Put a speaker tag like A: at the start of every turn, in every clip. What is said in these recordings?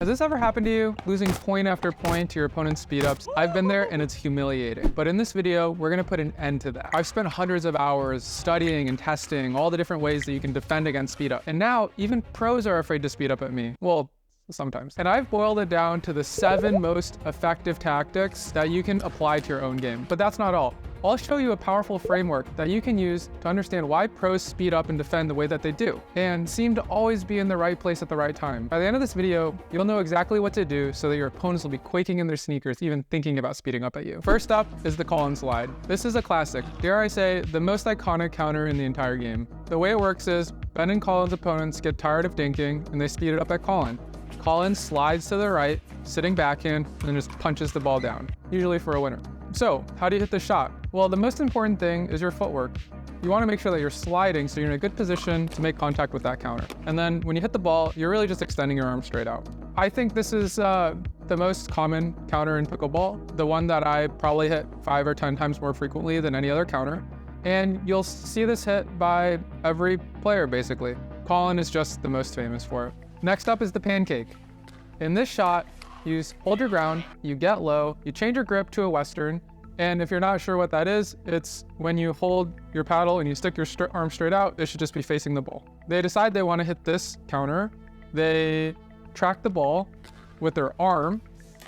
A: Has this ever happened to you? Losing point after point to your opponent's speed ups? I've been there and it's humiliating. But in this video, we're gonna put an end to that. I've spent hundreds of hours studying and testing all the different ways that you can defend against speed up. And now even pros are afraid to speed up at me. Well, sometimes. And I've boiled it down to the 7 most effective tactics that you can apply to your own game. But that's not all. I'll show you a powerful framework that you can use to understand why pros speed up and defend the way that they do, and seem to always be in the right place at the right time. By the end of this video, you'll know exactly what to do so that your opponents will be quaking in their sneakers even thinking about speeding up at you. First up is the call and slide. This is a classic, dare I say, the most iconic counter in the entire game. The way it works is, Ben and Colin's opponents get tired of dinking and they speed it up at Colin. Colin slides to the right, sitting backhand, and then just punches the ball down, usually for a winner. So, how do you hit the shot? Well, the most important thing is your footwork. You want to make sure that you're sliding so you're in a good position to make contact with that counter. And then when you hit the ball, you're really just extending your arm straight out. I think this is the most common counter in pickleball, the one that I probably hit 5 or 10 times more frequently than any other counter. And you'll see this hit by every player, basically. Colin is just the most famous for it. Next up is the pancake. In this shot, you hold your ground, you get low, you change your grip to a Western, and if you're not sure what that is, it's when you hold your paddle and you stick your arm straight out, it should just be facing the ball. They decide they want to hit this counter, they track the ball with their arm,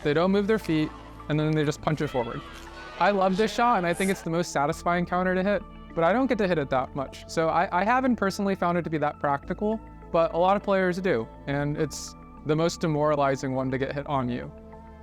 A: they don't move their feet, and then they just punch it forward. I love this shot, and I think it's the most satisfying counter to hit, but I don't get to hit it that much. So I haven't personally found it to be that practical, but a lot of players do, and it's the most demoralizing one to get hit on you.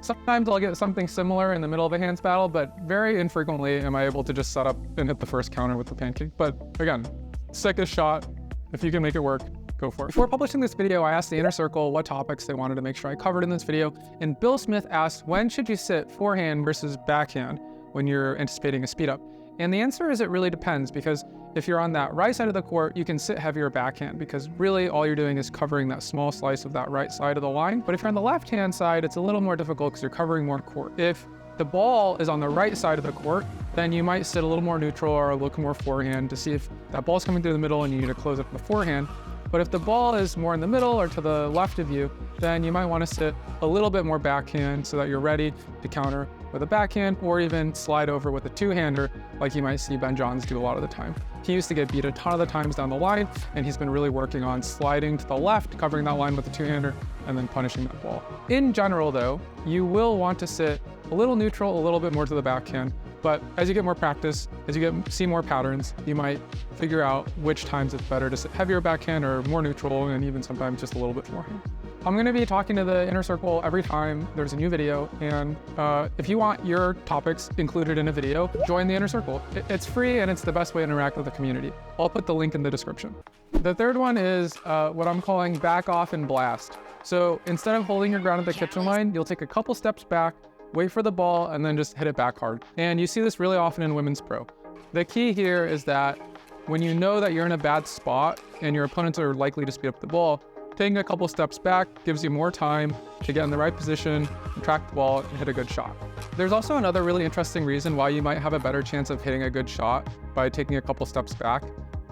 A: Sometimes I'll get something similar in the middle of a hands battle, but very infrequently am I able to just set up and hit the first counter with the pancake. But again, sickest shot. If you can make it work, go for it. Before publishing this video, I asked the inner circle what topics they wanted to make sure I covered in this video, and Bill Smith asked, when should you sit forehand versus backhand when you're anticipating a speed up? And the answer is it really depends, because if you're on that right side of the court, you can sit heavier backhand because really all you're doing is covering that small slice of that right side of the line. But if you're on the left-hand side, it's a little more difficult because you're covering more court. If the ball is on the right side of the court, then you might sit a little more neutral or look more forehand to see if that ball's coming through the middle and you need to close up the forehand. But if the ball is more in the middle or to the left of you, then you might want to sit a little bit more backhand so that you're ready to counter with a backhand or even slide over with a two-hander like you might see Ben Johns do a lot of the time. He used to get beat a ton of the times down the line, and he's been really working on sliding to the left, covering that line with a two-hander, and then punishing that ball. In general though, you will want to sit a little neutral, a little bit more to the backhand, but as you get more practice, as you see more patterns, you might figure out which times it's better to sit heavier backhand or more neutral, and even sometimes just a little bit forehand. I'm going to be talking to the inner circle every time there's a new video, and if you want your topics included in a video, join the inner circle. It's free and it's the best way to interact with the community. I'll put the link in the description. The third one is what I'm calling back off and blast. So instead of holding your ground at the kitchen line, you'll take a couple steps back, wait for the ball, and then just hit it back hard. And you see this really often in women's pro. The key here is that when you know that you're in a bad spot and your opponents are likely to speed up the ball, taking a couple steps back gives you more time to get in the right position, track the ball, and hit a good shot. There's also another really interesting reason why you might have a better chance of hitting a good shot by taking a couple steps back,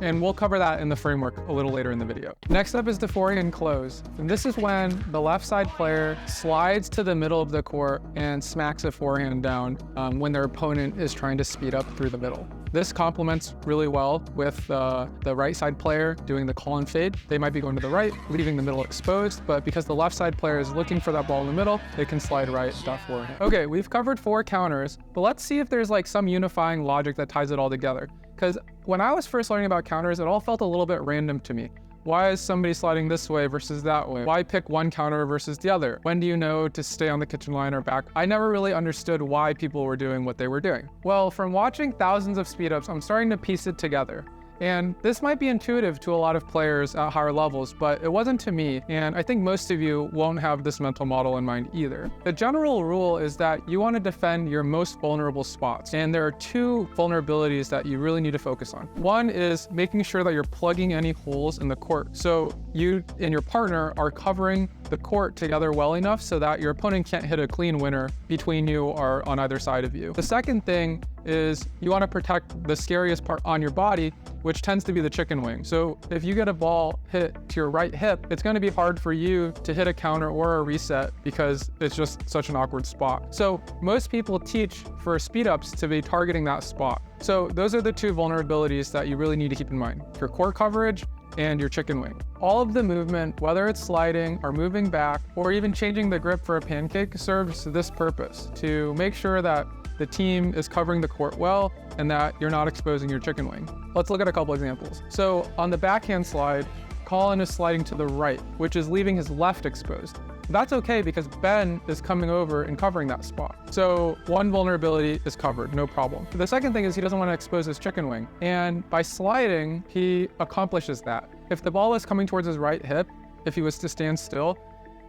A: and we'll cover that in the framework a little later in the video. Next up is the forehand close. And this is when the left side player slides to the middle of the court and smacks a forehand down when their opponent is trying to speed up through the middle. This complements really well with the right side player doing the call and fade. They might be going to the right, leaving the middle exposed, but because the left side player is looking for that ball in the middle, they can slide right that forehand. Okay, we've covered 4 counters, but let's see if there's like some unifying logic that ties it all together. Because when I was first learning about counters, it all felt a little bit random to me. Why is somebody sliding this way versus that way? Why pick one counter versus the other? When do you know to stay on the kitchen line or back? I never really understood why people were doing what they were doing. Well, from watching thousands of speed ups, I'm starting to piece it together. And this might be intuitive to a lot of players at higher levels, but it wasn't to me, and I think most of you won't have this mental model in mind either. The general rule is that you want to defend your most vulnerable spots, and there are 2 vulnerabilities that you really need to focus on. One is making sure that you're plugging any holes in the court. So you and your partner are covering the court together well enough so that your opponent can't hit a clean winner between you or on either side of you. The second thing is you want to protect the scariest part on your body, which tends to be the chicken wing. So if you get a ball hit to your right hip, it's going to be hard for you to hit a counter or a reset because it's just such an awkward spot. So most people teach for speed ups to be targeting that spot. So those are the two vulnerabilities that you really need to keep in mind: your core coverage and your chicken wing. All of the movement, whether it's sliding or moving back or even changing the grip for a pancake, serves this purpose: to make sure that the team is covering the court well and that you're not exposing your chicken wing. Let's look at a couple examples. So on the backhand slide, Colin is sliding to the right, which is leaving his left exposed. That's okay because Ben is coming over and covering that spot. So one vulnerability is covered, no problem. The second thing is he doesn't want to expose his chicken wing. And by sliding, he accomplishes that. If the ball is coming towards his right hip, if he was to stand still,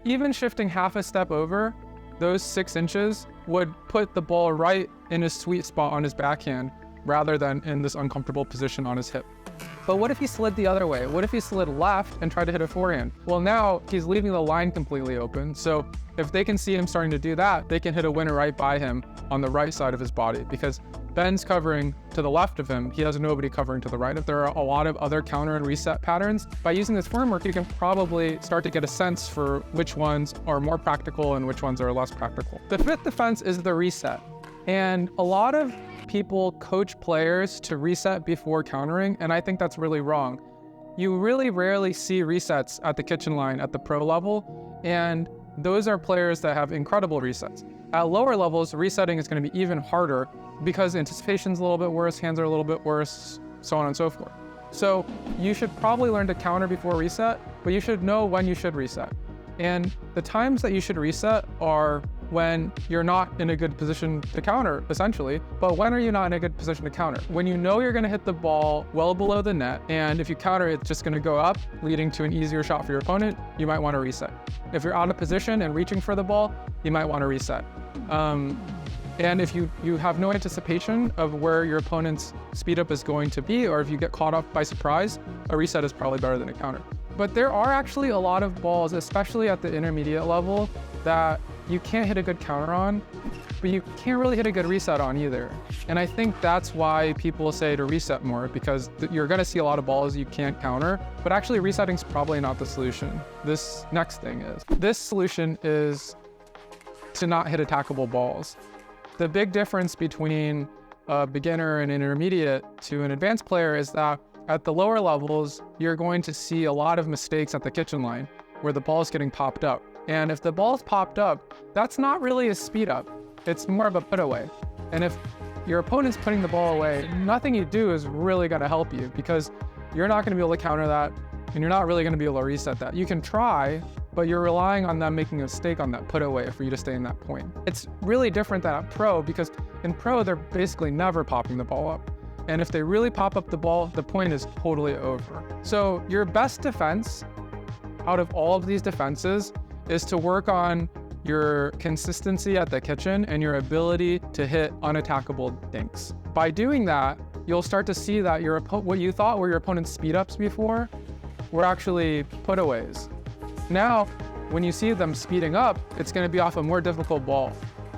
A: even shifting half a step over, those 6 inches would put the ball right in his sweet spot on his backhand rather than in this uncomfortable position on his hip. But what if he slid the other way? What if he slid left and tried to hit a forehand? Well, now he's leaving the line completely open. So if they can see him starting to do that, they can hit a winner right by him on the right side of his body, because Ben's covering to the left of him. He has nobody covering to the right. If there are a lot of other counter and reset patterns, by using this framework, you can probably start to get a sense for which ones are more practical and which ones are less practical. The fifth defense is the reset. And a lot of people coach players to reset before countering, and I think that's really wrong. You really rarely see resets at the kitchen line at the pro level, and those are players that have incredible resets. At lower levels, resetting is going to be even harder because anticipation's a little bit worse, hands are a little bit worse, so on and so forth. So you should probably learn to counter before reset, but you should know when you should reset. And the times that you should reset are when you're not in a good position to counter, essentially. But when are you not in a good position to counter? When you know you're going to hit the ball well below the net, and if you counter, it's just going to go up, leading to an easier shot for your opponent, you might want to reset. If you're out of position and reaching for the ball, you might want to reset. And if you have no anticipation of where your opponent's speed up is going to be, or if you get caught up by surprise, a reset is probably better than a counter. But there are actually a lot of balls, especially at the intermediate level, that you can't hit a good counter on, but you can't really hit a good reset on either. And I think that's why people say to reset more, because you're gonna see a lot of balls you can't counter, but actually resetting's probably not the solution. This next thing is. This solution is to not hit attackable balls. The big difference between a beginner and intermediate to an advanced player is that at the lower levels, you're going to see a lot of mistakes at the kitchen line where the ball is getting popped up. And if the ball's popped up, that's not really a speed up. It's more of a put away. And if your opponent's putting the ball away, nothing you do is really gonna help you, because you're not gonna be able to counter that, and you're not really gonna be able to reset that. You can try, but you're relying on them making a mistake on that put away for you to stay in that point. It's really different than at pro, because in pro, they're basically never popping the ball up. And if they really pop up the ball, the point is totally over. So your best defense out of all of these defenses is to work on your consistency at the kitchen and your ability to hit unattackable dinks. By doing that, you'll start to see that what you thought were your opponent's speed ups before were actually putaways. Now, when you see them speeding up, it's gonna be off a more difficult ball.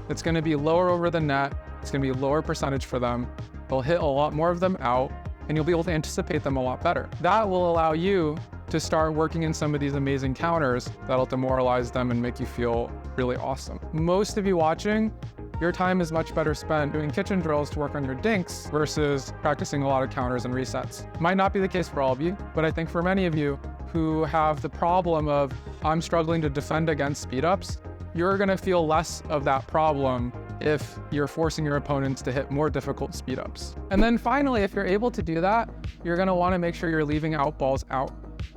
A: It's gonna be lower over the net. It's gonna be lower percentage for them. They'll hit a lot more of them out, and you'll be able to anticipate them a lot better. That will allow you to start working in some of these amazing counters that'll demoralize them and make you feel really awesome. Most of you watching, your time is much better spent doing kitchen drills to work on your dinks versus practicing a lot of counters and resets. Might not be the case for all of you, but I think for many of you who have the problem of, I'm struggling to defend against speed ups, you're gonna feel less of that problem if you're forcing your opponents to hit more difficult speed ups. And then finally, if you're able to do that, you're gonna wanna make sure you're leaving out balls out.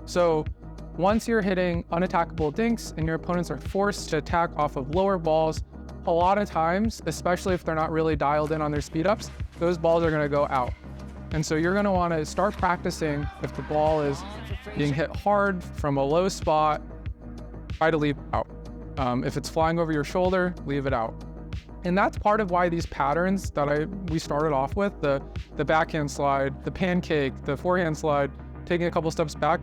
A: So once you're hitting unattackable dinks and your opponents are forced to attack off of lower balls, a lot of times, especially if they're not really dialed in on their speed ups, those balls are gonna go out. And so you're gonna wanna start practicing if the ball is being hit hard from a low spot, try to leave it out. If it's flying over your shoulder, leave it out. And that's part of why these patterns that we started off with, the backhand slide, the pancake, the forehand slide, taking a couple steps back,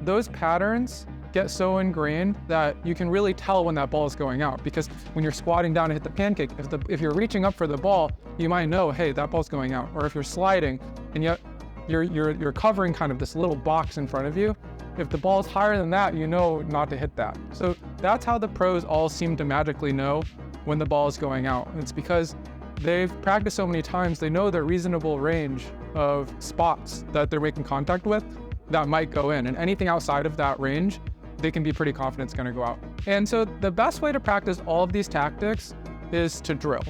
A: those patterns get so ingrained that you can really tell when that ball is going out. Because when you're squatting down to hit the pancake, if you're reaching up for the ball, you might know, hey, that ball's going out. Or if you're sliding and yet you're covering kind of this little box in front of you, if the ball's higher than that, you know not to hit that. So that's how the pros all seem to magically know when the ball is going out. It's because they've practiced so many times, they know the reasonable range of spots that they're making contact with that might go in. And anything outside of that range, they can be pretty confident it's gonna go out. And so the best way to practice all of these tactics is to drill,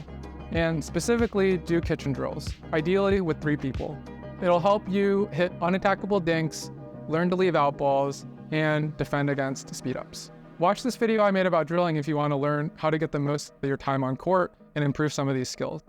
A: and specifically do kitchen drills, ideally with 3 people. It'll help you hit unattackable dinks, learn to leave out balls, and defend against speed-ups. Watch this video I made about drilling if you want to learn how to get the most of your time on court and improve some of these skills.